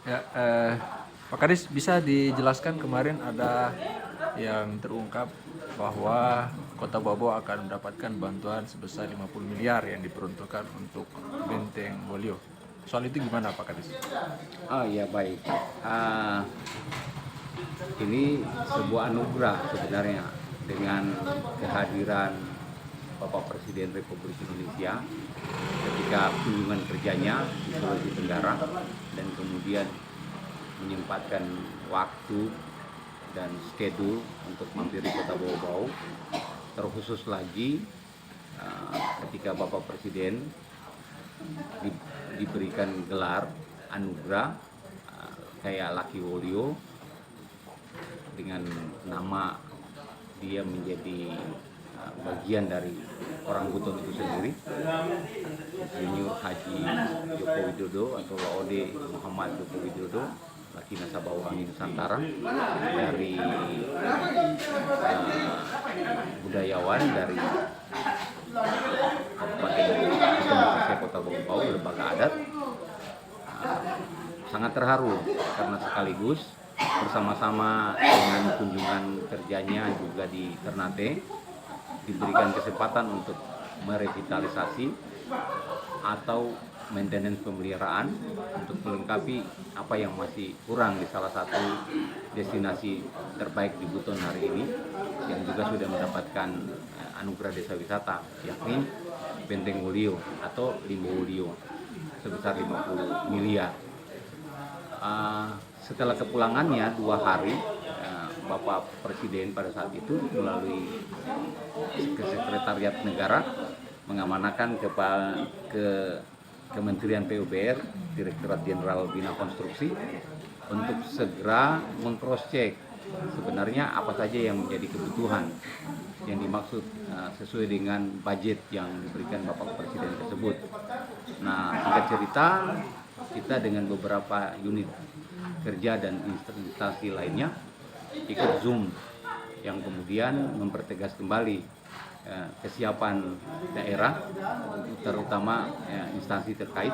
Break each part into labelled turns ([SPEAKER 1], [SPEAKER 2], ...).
[SPEAKER 1] Ya, Pak Kadis bisa dijelaskan kemarin ada yang terungkap bahwa Kota Babo akan mendapatkan bantuan sebesar 50 miliar yang diperuntukkan untuk Benteng Wolio. Soal itu gimana Pak Kadis?
[SPEAKER 2] Oh iya baik. Ah, ini sebuah anugerah sebenarnya dengan kehadiran Bapak Presiden Republik Indonesia ketika kunjungan kerjanya di Sulawesi Tenggara dan kemudian menyempatkan waktu dan schedule untuk mampir di Kota Bau-Bau. Terkhusus lagi ketika Bapak Presiden diberikan gelar anugerah kayak Lucky Wolio dengan nama dia menjadi bagian dari orang Buton itu sendiri, Insinyur Haji Joko Widodo atau Laode Muhammad Joko Widodo, Laki Nasabawangi Nusantara, dari budayawan dari Kabupaten Indonesia Kota Bau, lembaga adat, sangat terharu karena sekaligus bersama-sama dengan kunjungan kerjanya juga di Ternate diberikan kesempatan untuk merevitalisasi atau maintenance pemeliharaan untuk melengkapi apa yang masih kurang di salah satu destinasi terbaik di Buton hari ini yang juga sudah mendapatkan anugerah desa wisata, yakni Benteng Wolio atau Limbo Wolio sebesar 50 miliar. Setelah kepulangannya 2 hari, Bapak Presiden pada saat itu melalui Sekretariat Negara mengamanahkan ke Kementerian PUBR, Direktorat Jenderal Bina Konstruksi, untuk segera meng-cross-check sebenarnya apa saja yang menjadi kebutuhan yang dimaksud sesuai dengan budget yang diberikan Bapak Presiden tersebut. Nah, singkat cerita, kita dengan beberapa unit kerja dan instansi lainnya ikut Zoom yang kemudian mempertegas kembali kesiapan daerah, terutama instansi terkait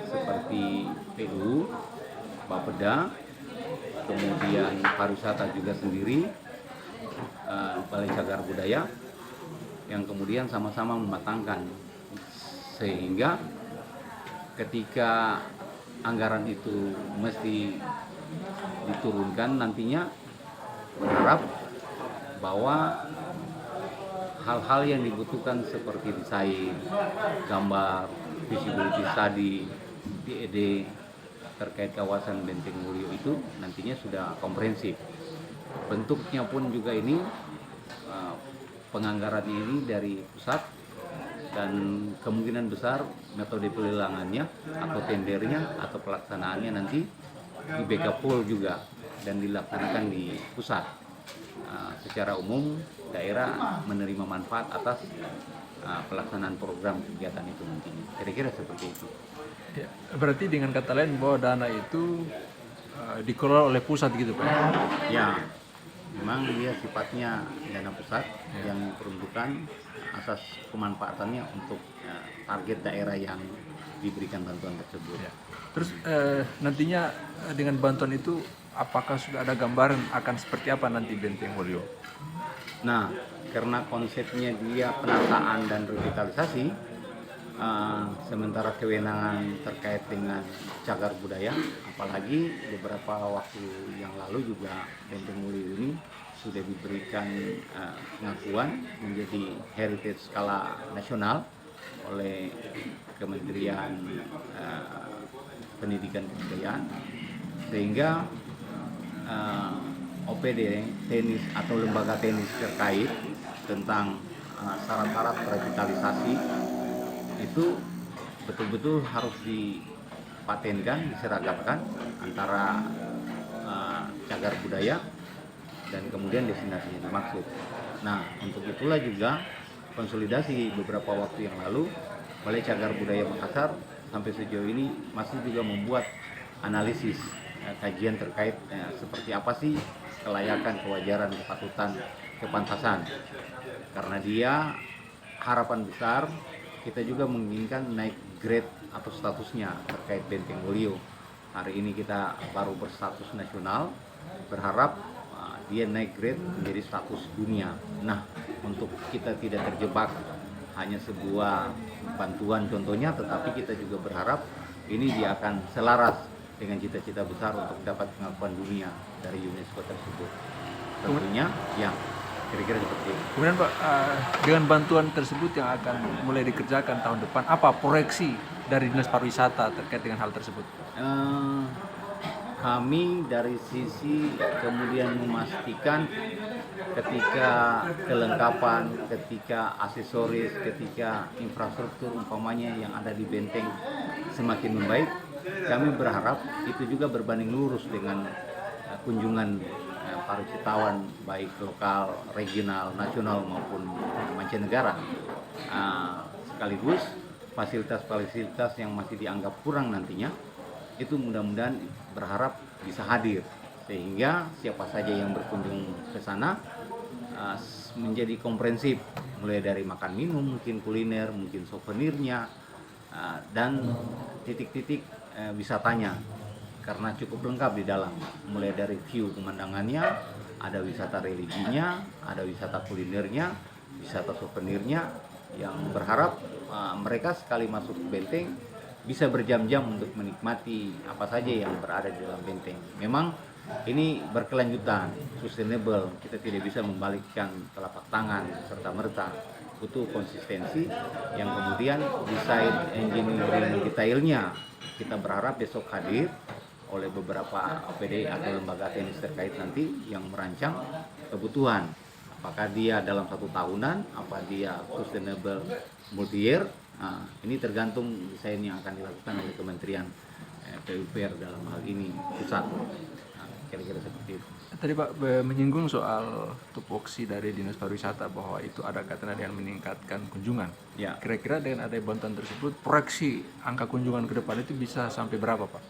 [SPEAKER 2] seperti PU, Bapeda, kemudian pariwisata juga sendiri, Balai Cagar Budaya, yang kemudian sama-sama mematangkan sehingga ketika anggaran itu mesti diturunkan nantinya, berharap bahwa hal-hal yang dibutuhkan seperti desain, gambar, visibility study, DED terkait kawasan Benteng Wolio itu nantinya sudah komprehensif. Bentuknya pun juga ini penganggaran ini dari pusat dan kemungkinan besar metode pelelangannya atau tendernya atau pelaksanaannya nanti di backup pool juga dan dilaksanakan di pusat. Secara umum daerah menerima manfaat atas pelaksanaan program kegiatan itu nantinya. Kira-kira seperti itu.
[SPEAKER 1] Ya, berarti dengan kata lain bahwa dana itu dikelola oleh pusat gitu Pak?
[SPEAKER 2] Ya, memang dia sifatnya dana pusat yang diperuntukkan asas pemanfaatannya untuk target daerah yang diberikan bantuan tersebut.
[SPEAKER 1] Ya. Terus nantinya dengan bantuan itu apakah sudah ada gambaran akan seperti apa nanti Benteng Wolio?
[SPEAKER 2] Nah, karena konsepnya dia penataan dan revitalisasi, sementara kewenangan terkait dengan cagar budaya, apalagi beberapa waktu yang lalu juga Benteng Wolio ini sudah diberikan pengakuan menjadi heritage skala nasional oleh Kementerian Pendidikan Kebudayaan, sehingga OPD tenis atau lembaga tenis terkait tentang syarat-syarat revitalisasi itu betul-betul harus dipatenkan, diseragamkan antara cagar budaya dan kemudian destinasi yang dimaksud. Nah, untuk itulah juga konsolidasi beberapa waktu yang lalu Balai Cagar Budaya Makassar sampai sejauh ini masih juga membuat analisis kajian terkait seperti apa sih kelayakan, kewajaran, kepatutan, kepantasan. Karena dia harapan besar kita juga menginginkan naik grade atau statusnya terkait Benteng Wolio Hari ini kita baru berstatus nasional, berharap dia naik grade menjadi status dunia. Nah, untuk kita tidak terjebak hanya sebuah bantuan contohnya, tetapi kita juga berharap ini dia akan selaras dengan cita-cita besar untuk dapat pengakuan dunia dari UNESCO tersebut. Tentunya, ya kira-kira seperti itu.
[SPEAKER 1] Kemudian Pak, dengan bantuan tersebut yang akan mulai dikerjakan tahun depan, apa proyeksi dari Dinas Pariwisata terkait dengan hal tersebut?
[SPEAKER 2] Kami dari sisi kemudian memastikan ketika kelengkapan, ketika aksesoris, ketika infrastruktur umpamanya yang ada di benteng semakin membaik, kami berharap itu juga berbanding lurus dengan kunjungan para wisatawan baik lokal, regional, nasional maupun mancanegara. Sekaligus fasilitas-fasilitas yang masih dianggap kurang nantinya itu mudah-mudahan berharap bisa hadir sehingga siapa saja yang berkunjung ke sana menjadi komprehensif, mulai dari makan minum, mungkin kuliner, mungkin souvenirnya, dan titik-titik wisatanya karena cukup lengkap di dalam, mulai dari view pemandangannya, ada wisata religinya, ada wisata kulinernya, wisata souvenirnya, yang berharap mereka sekali masuk benteng bisa berjam-jam untuk menikmati apa saja yang berada di dalam benteng. Memang ini berkelanjutan, sustainable, kita tidak bisa membalikkan telapak tangan serta merta, butuh konsistensi yang kemudian desain engineering detailnya kita berharap besok hadir oleh beberapa OPD atau lembaga teknis terkait nanti yang merancang kebutuhan. Apakah dia dalam 1 tahunan, apa dia sustainable multi-year. Nah, ini tergantung desain yang akan dilakukan oleh Kementerian PUPR dalam hal ini pusat. Nah, kira-kira seperti itu.
[SPEAKER 1] Tadi Pak menyinggung soal tupoksi dari Dinas Pariwisata bahwa itu ada kaitannya dengan meningkatkan kunjungan.
[SPEAKER 2] Ya.
[SPEAKER 1] Kira-kira dengan ada bantuan tersebut, proyeksi angka kunjungan ke depan itu bisa sampai berapa Pak?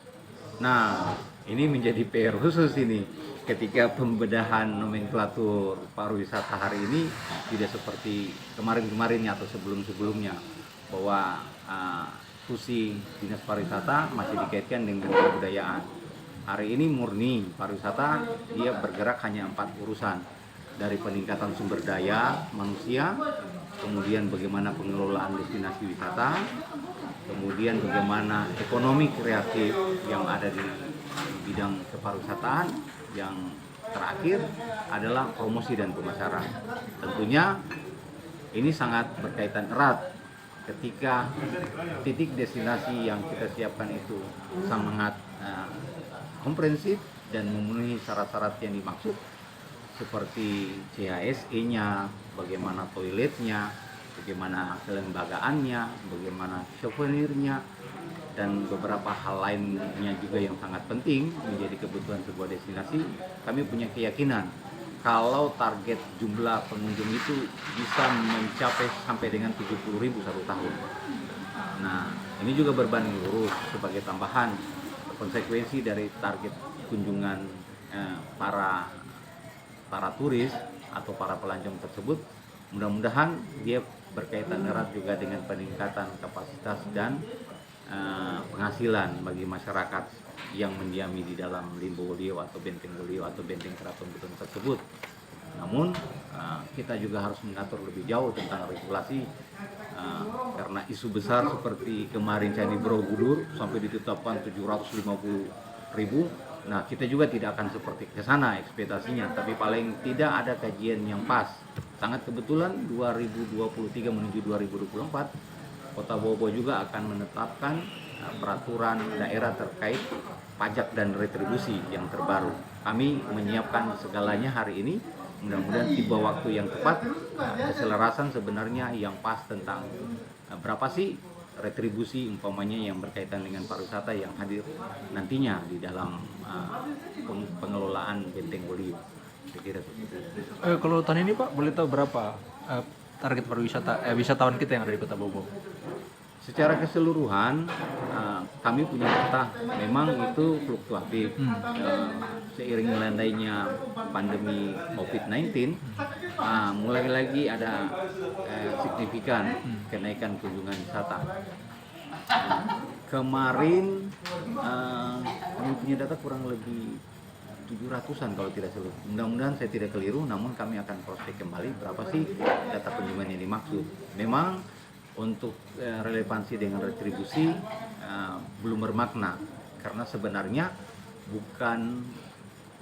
[SPEAKER 2] Nah, ini menjadi PR khusus ini. Ketika pembedahan nomenklatur pariwisata hari ini tidak seperti kemarin-kemarinnya atau sebelum-sebelumnya, bahwa fungsi Dinas Pariwisata masih dikaitkan dengan kebudayaan. Hari ini murni pariwisata, dia bergerak hanya 4 urusan, dari peningkatan sumber daya manusia, kemudian bagaimana pengelolaan destinasi wisata, kemudian bagaimana ekonomi kreatif yang ada di bidang kepariwisataan, yang terakhir adalah promosi dan pemasaran. Tentunya ini sangat berkaitan erat ketika titik destinasi yang kita siapkan itu sangat komprehensif dan memenuhi syarat-syarat yang dimaksud seperti CHSE-nya, bagaimana toiletnya, bagaimana kelembagaannya, bagaimana souvenirnya, dan beberapa hal lainnya juga yang sangat penting menjadi kebutuhan sebuah destinasi. Kami punya keyakinan kalau target jumlah pengunjung itu bisa mencapai sampai dengan 70.000 1 tahun. Nah, ini juga berbanding lurus sebagai tambahan konsekuensi dari target kunjungan para turis atau para pelancong tersebut. Mudah-mudahan dia berkaitan erat juga dengan peningkatan kapasitas dan penghasilan bagi masyarakat yang mendiami di dalam Limbo Beliau atau Benteng Beliau atau Benteng Keraton Buton tersebut. Namun kita juga harus mengatur lebih jauh tentang regulasi karena isu besar seperti kemarin Candi Borobudur sampai ditetapkan 750.000. Nah, kita juga tidak akan seperti ke sana ekspektasinya, tapi paling tidak ada kajian yang pas. Sangat kebetulan 2023 menuju 2024 Kota Bobo juga akan menetapkan peraturan daerah terkait pajak dan retribusi yang terbaru. Kami menyiapkan segalanya hari ini, mudah-mudahan tiba waktu yang tepat, keselarasan sebenarnya yang pas tentang berapa sih retribusi umpamanya yang berkaitan dengan pariwisata yang hadir nantinya di dalam pengelolaan Benteng Beliau. Kira-kira seperti itu.
[SPEAKER 1] Kalau tahun ini Pak, boleh tahu berapa target pariwisata wisatawan kita yang ada di Kota Bobo?
[SPEAKER 2] Secara keseluruhan kami punya data, memang itu fluktuatif. Seiring melandainya pandemi COVID-19, mulai lagi ada signifikan kenaikan kunjungan wisata. Kemarin kami punya data kurang lebih 700-an kalau tidak salah. Mudah-mudahan saya tidak keliru, namun kami akan cross check kembali berapa sih data kunjungan yang dimaksud. Memang untuk relevansi dengan retribusi belum bermakna, karena sebenarnya bukan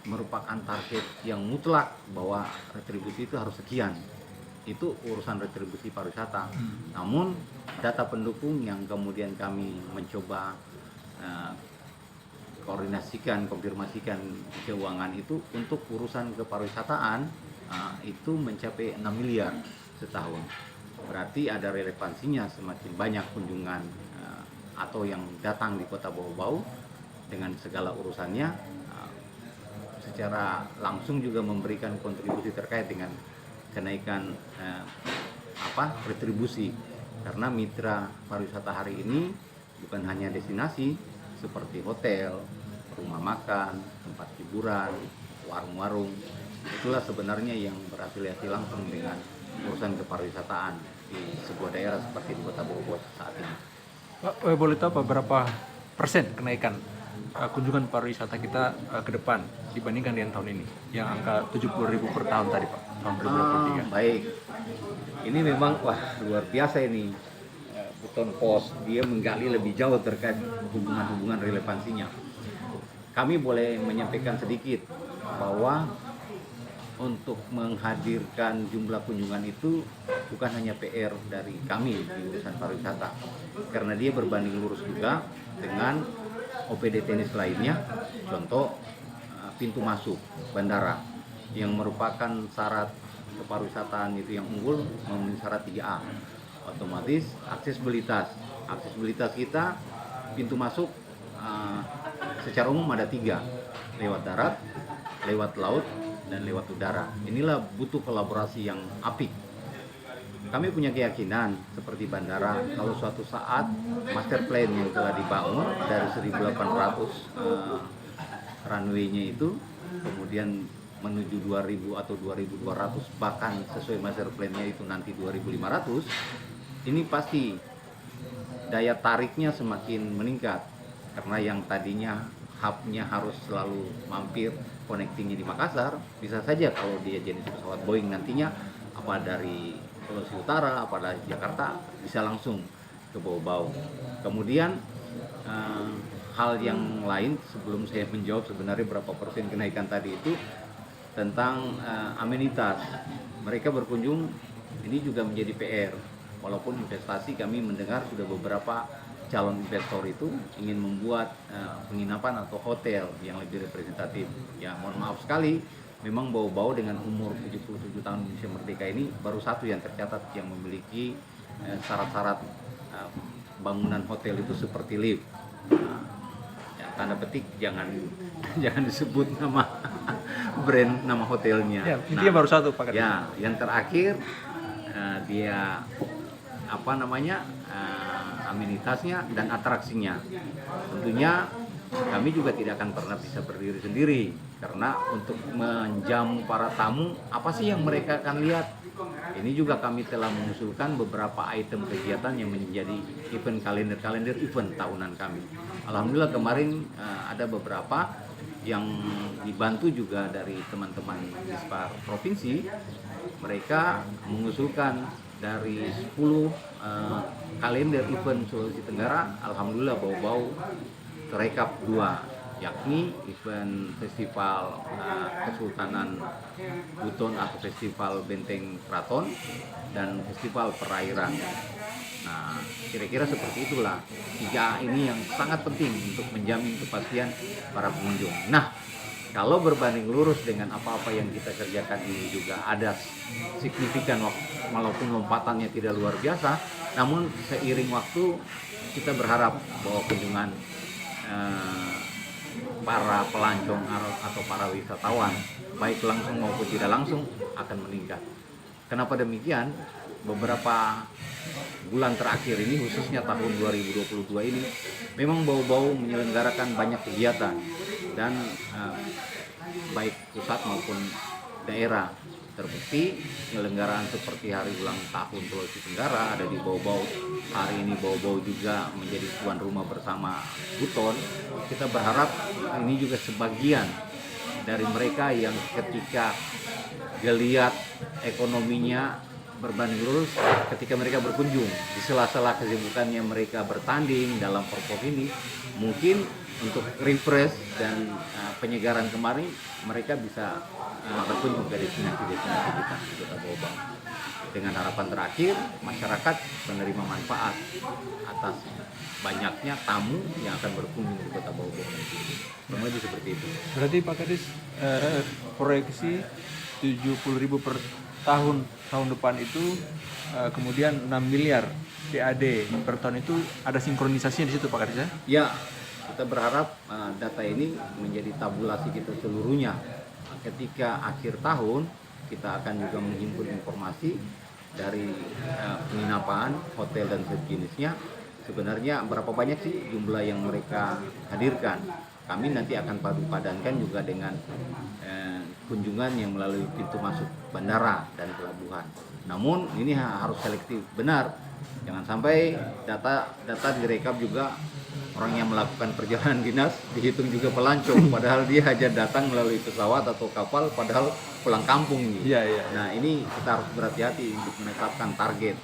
[SPEAKER 2] merupakan target yang mutlak bahwa retribusi itu harus sekian. Itu urusan retribusi pariwisata. Namun data pendukung yang kemudian kami mencoba koordinasikan, konfirmasikan keuangan itu untuk urusan kepariwisataan itu mencapai 6 miliar setahun. Berarti ada relevansinya, semakin banyak kunjungan atau yang datang di Kota Bau-Bau dengan segala urusannya secara langsung juga memberikan kontribusi terkait dengan kenaikan retribusi, karena mitra pariwisata hari ini bukan hanya destinasi seperti hotel, rumah makan, tempat hiburan, warung-warung. Itulah sebenarnya yang berafiliasi langsung dengan urusan kepariwisataan di sebuah daerah seperti di Kota Bogor saat ini.
[SPEAKER 1] Pak, boleh tahu Pak, berapa persen kenaikan kunjungan pariwisata kita ke depan dibandingkan dengan tahun ini, yang angka 70.000 per tahun tadi Pak, tahun 2023?
[SPEAKER 2] Baik, ini memang luar biasa ini. Buton Pos dia menggali lebih jauh terkait hubungan-hubungan relevansinya. Kami boleh menyampaikan sedikit bahwa untuk menghadirkan jumlah kunjungan itu bukan hanya PR dari kami di urusan pariwisata, karena dia berbanding lurus juga dengan OPD tenis lainnya. Contoh pintu masuk bandara yang merupakan syarat kepariwisataan itu yang unggul, memenuhi syarat 3A. Otomatis aksesibilitas kita, pintu masuk secara umum ada 3, lewat darat, lewat laut, dan lewat udara. Inilah butuh kolaborasi yang apik. Kami punya keyakinan seperti bandara, kalau suatu saat master plan yang telah dibangun dari 1.800 runway-nya itu kemudian menuju 2.000 atau 2.200, bahkan sesuai master plan-nya itu nanti 2.500, ini pasti daya tariknya semakin meningkat, karena yang tadinya hub-nya harus selalu mampir connecting-nya di Makassar, bisa saja kalau dia jenis pesawat Boeing nantinya apa dari Sulawesi Utara, apa dari Jakarta, bisa langsung ke Bau-Bau. Kemudian hal yang lain sebelum saya menjawab sebenarnya berapa persen kenaikan tadi itu tentang amenitas. Mereka berkunjung, ini juga menjadi PR. Walaupun investasi, kami mendengar sudah beberapa calon investor itu ingin membuat penginapan atau hotel yang lebih representatif. Ya mohon maaf sekali, memang Bau-Bau dengan umur 77 tahun Indonesia Merdeka ini baru satu yang tercatat yang memiliki syarat-syarat bangunan hotel itu seperti lift. Ya, tanda petik jangan disebut nama brand, nama hotelnya.
[SPEAKER 1] Ya, intinya baru satu Pak.
[SPEAKER 2] Ya, yang terakhir dia amenitasnya dan atraksinya. Tentunya kami juga tidak akan pernah bisa berdiri sendiri, karena untuk menjamu para tamu, apa sih yang mereka akan lihat? Ini juga kami telah mengusulkan beberapa item kegiatan yang menjadi event kalender event tahunan kami. Alhamdulillah kemarin ada beberapa yang dibantu juga dari teman-teman Dispar Provinsi. Mereka mengusulkan dari 10 kalender event Sulawesi Tenggara, alhamdulillah Bau-Bau terekap 2, yakni event festival Kesultanan Buton atau festival Benteng Keraton dan festival perairan. Nah, kira-kira seperti itulah 3 ini yang sangat penting untuk menjamin kepastian para pengunjung. Nah, kalau berbanding lurus dengan apa-apa yang kita kerjakan ini juga ada signifikan, walaupun lompatannya tidak luar biasa, namun seiring waktu kita berharap bahwa kunjungan para pelancong atau para wisatawan, baik langsung maupun tidak langsung, akan meningkat. Kenapa demikian? Beberapa bulan terakhir ini, khususnya tahun 2022 ini, memang Bau-Bau menyelenggarakan banyak kegiatan, dan baik pusat maupun daerah Terbukti penyelenggaraan seperti hari ulang tahun Sulawesi Tenggara ada di Bau-Bau, hari ini Bau-Bau juga menjadi tuan rumah bersama Buton. Kita berharap ini juga sebagian dari mereka yang ketika geliat ekonominya berbanding lurus, ketika mereka berkunjung di sela-sela kesibukannya mereka bertanding dalam Porpov ini, mungkin untuk refresh dan penyegaran kemarin mereka bisa berkunjung ke destinasi-destinasi kita di Kota Bau-Bau. Dengan harapan terakhir masyarakat menerima manfaat atas banyaknya tamu yang akan berkunjung di Kota Bau-Bau nanti. Kurang lebih seperti itu.
[SPEAKER 1] Berarti Pak Kadis proyeksi 70.000 per tahun depan itu, kemudian 6 miliar PAD per tahun itu ada sinkronisasinya di situ Pak Kadis ya?
[SPEAKER 2] Ya, kita berharap data ini menjadi tabulasi kita seluruhnya. Ketika akhir tahun kita akan juga menghimpun informasi dari penginapan, hotel dan sejenisnya. Sebenarnya berapa banyak sih jumlah yang mereka hadirkan? Kami nanti akan padu-padankan juga dengan kunjungan yang melalui pintu masuk bandara dan pelabuhan. Namun ini harus selektif benar. Jangan sampai data direkap juga orang yang melakukan perjalanan dinas dihitung juga pelancong, padahal dia hanya datang melalui pesawat atau kapal, padahal pulang kampung nih.
[SPEAKER 1] Iya, iya.
[SPEAKER 2] Nah ini kita harus berhati-hati untuk menetapkan target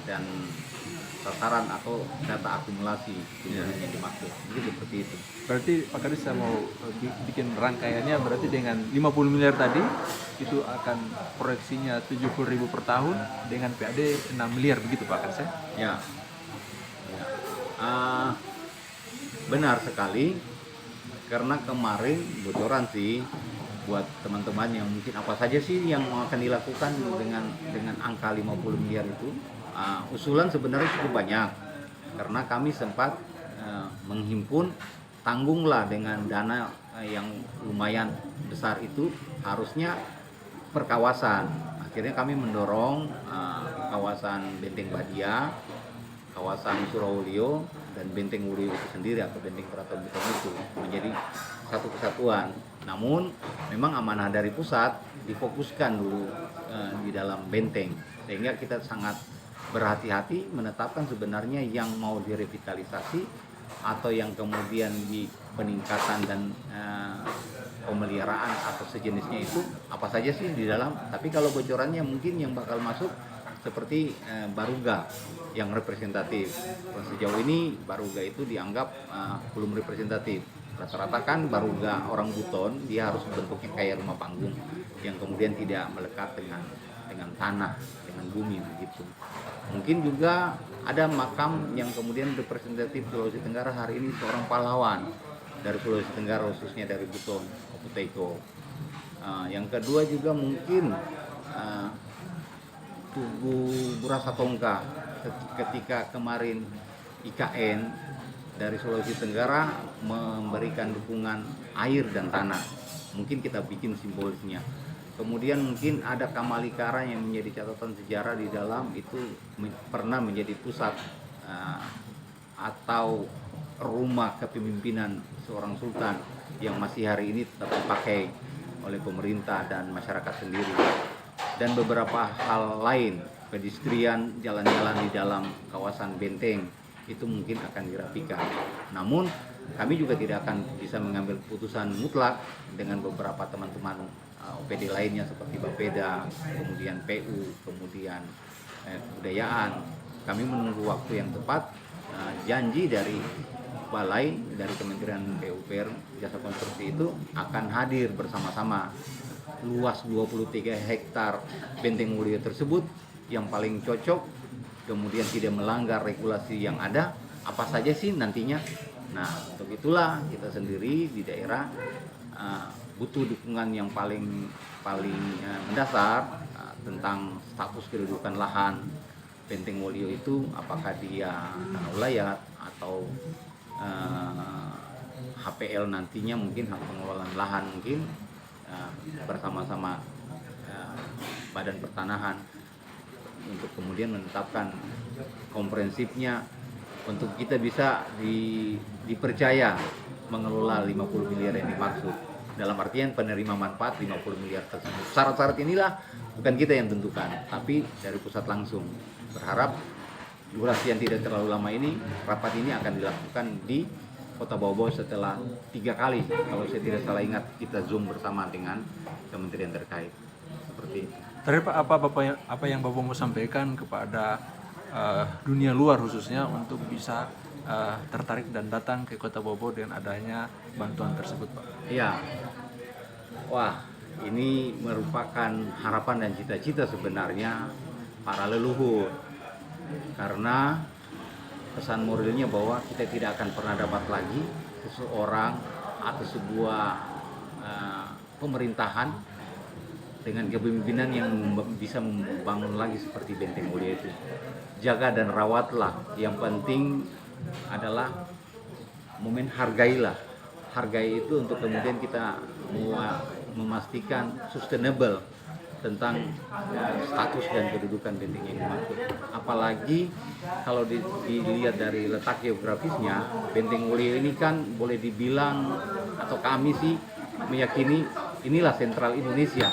[SPEAKER 2] dan sasaran atau data akumulasi kunjungan yang dimaksud. Jadi seperti itu.
[SPEAKER 1] Berarti Pak Kadis saya mau bikin rangkaiannya, berarti dengan 50 miliar tadi itu akan proyeksinya 70.000 per tahun dengan PAD 6 miliar begitu Pak Kadis ya?
[SPEAKER 2] Ya. Benar sekali, karena kemarin bocoran sih buat teman-teman yang mungkin apa saja sih yang akan dilakukan dengan angka 50 miliar itu. Usulan sebenarnya cukup banyak, karena kami sempat menghimpun, tanggunglah dengan dana yang lumayan besar itu harusnya per kawasan. Akhirnya kami mendorong kawasan Benteng Badia, kawasan Surawolio, dan Benteng Wulio itu sendiri atau Benteng Keraton Buton itu menjadi satu kesatuan. Namun memang amanah dari pusat difokuskan dulu di dalam benteng, sehingga kita sangat berhati-hati menetapkan sebenarnya yang mau direvitalisasi atau yang kemudian di peningkatan dan pemeliharaan atau sejenisnya itu apa saja sih di dalam. Tapi kalau bocorannya mungkin yang bakal masuk seperti Baruga yang representatif. Sejauh ini Baruga itu dianggap belum representatif. Rata-rata kan Baruga orang Buton dia harus bentuknya kayak rumah panggung yang kemudian tidak melekat dengan tanah, dengan bumi begitu. Mungkin juga ada makam yang kemudian representatif Sulawesi Tenggara hari ini seorang pahlawan dari Sulawesi Tenggara, khususnya dari Buton, Oputeko. Yang kedua juga mungkin Tugu Burasa Tongka, ketika kemarin IKN dari Sulawesi Tenggara memberikan dukungan air dan tanah, mungkin kita bikin simbolisnya. Kemudian mungkin ada Kamalikara yang menjadi catatan sejarah di dalam itu pernah menjadi pusat atau rumah kepemimpinan seorang sultan yang masih hari ini tetap dipakai oleh pemerintah dan masyarakat sendiri. Dan beberapa hal lain, pedestrian, jalan-jalan di dalam kawasan benteng itu mungkin akan dirapikan. Namun kami juga tidak akan bisa mengambil keputusan mutlak dengan beberapa teman-teman OPD lainnya seperti Bapeda, kemudian PU, kemudian kebudayaan. Kami menunggu waktu yang tepat. Janji dari balai, dari Kementerian PUPR Jasa Konstruksi itu akan hadir bersama-sama. Luas 23 hektar Benteng Wulio tersebut yang paling cocok, kemudian tidak melanggar regulasi yang ada, apa saja sih nantinya. Nah, untuk itulah kita sendiri di daerah butuh dukungan yang paling mendasar tentang status kedudukan lahan Benteng Wulio itu, apakah dia tanah ulayat atau HPL nantinya, mungkin hak pengelolaan lahan mungkin bersama-sama Badan Pertanahan untuk kemudian menetapkan komprehensifnya untuk kita bisa dipercaya mengelola 50 miliar yang dimaksud. dalam artian penerima manfaat 50 miliar tersebut. Syarat-syarat inilah bukan kita yang tentukan, tapi dari pusat langsung. Berharap durasi yang tidak terlalu lama ini, rapat ini akan dilakukan di Kota Bau setelah 3 kali. Kalau saya tidak salah ingat, kita Zoom bersama dengan kementerian terkait. Seperti itu.
[SPEAKER 1] Terakhir Pak, apa yang Bapak mau sampaikan kepada dunia luar khususnya untuk bisa tertarik dan datang ke Kota Bobo dengan adanya bantuan tersebut, Pak?
[SPEAKER 2] Iya. Wah, ini merupakan harapan dan cita-cita sebenarnya para leluhur. Karena pesan moralnya bahwa kita tidak akan pernah dapat lagi seseorang atau sebuah pemerintahan dengan kepemimpinan yang bisa membangun lagi seperti Benteng Mulia itu. Jaga dan rawatlah. Yang penting adalah momen hargailah. Hargai itu untuk kemudian kita memastikan sustainable tentang status dan kedudukan Benteng yang dimaksud. Apalagi kalau dilihat dari letak geografisnya, Benteng Mulia ini kan boleh dibilang, atau kami sih meyakini inilah sentral Indonesia.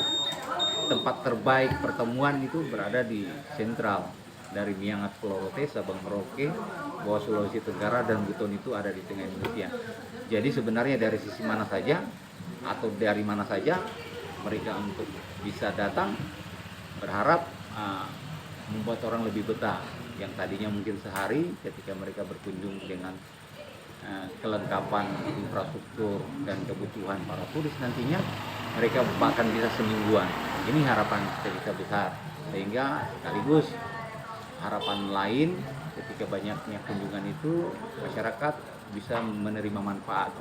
[SPEAKER 2] Tempat terbaik pertemuan itu berada di sentral, dari Miangas Pulau Rote, Sabang Merauke, bawah Sulawesi Tenggara, dan Buton itu ada di tengah Indonesia. Jadi sebenarnya dari sisi mana saja atau dari mana saja mereka untuk bisa datang, berharap membuat orang lebih betah. Yang tadinya mungkin sehari, ketika mereka berkunjung dengan kelengkapan infrastruktur dan kebutuhan para turis, nantinya mereka bahkan bisa semingguan. Ini harapan kita besar, sehingga sekaligus harapan lain ketika banyaknya kunjungan itu, masyarakat bisa menerima manfaat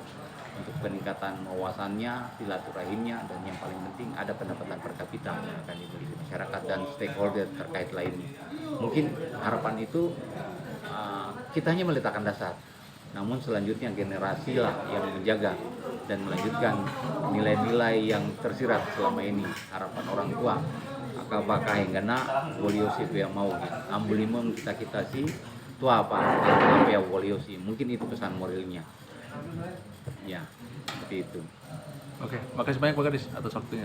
[SPEAKER 2] untuk peningkatan wawasannya, silaturahimnya, dan yang paling penting ada pendapatan per kapita yang akan dimiliki masyarakat dan stakeholder terkait lainnya. Mungkin harapan itu kita hanya meletakkan dasar, namun selanjutnya generasi lah yang menjaga dan melanjutkan nilai-nilai yang tersirat selama ini. Harapan orang tua, akabaka yang gana, boliosi itu yang mau gitu. Ambulimum kita sih, tua apa ya boliosi. Mungkin itu pesan moralnya. Ya, seperti itu.
[SPEAKER 1] Oke, makasih banyak Pak Kadis atas waktunya.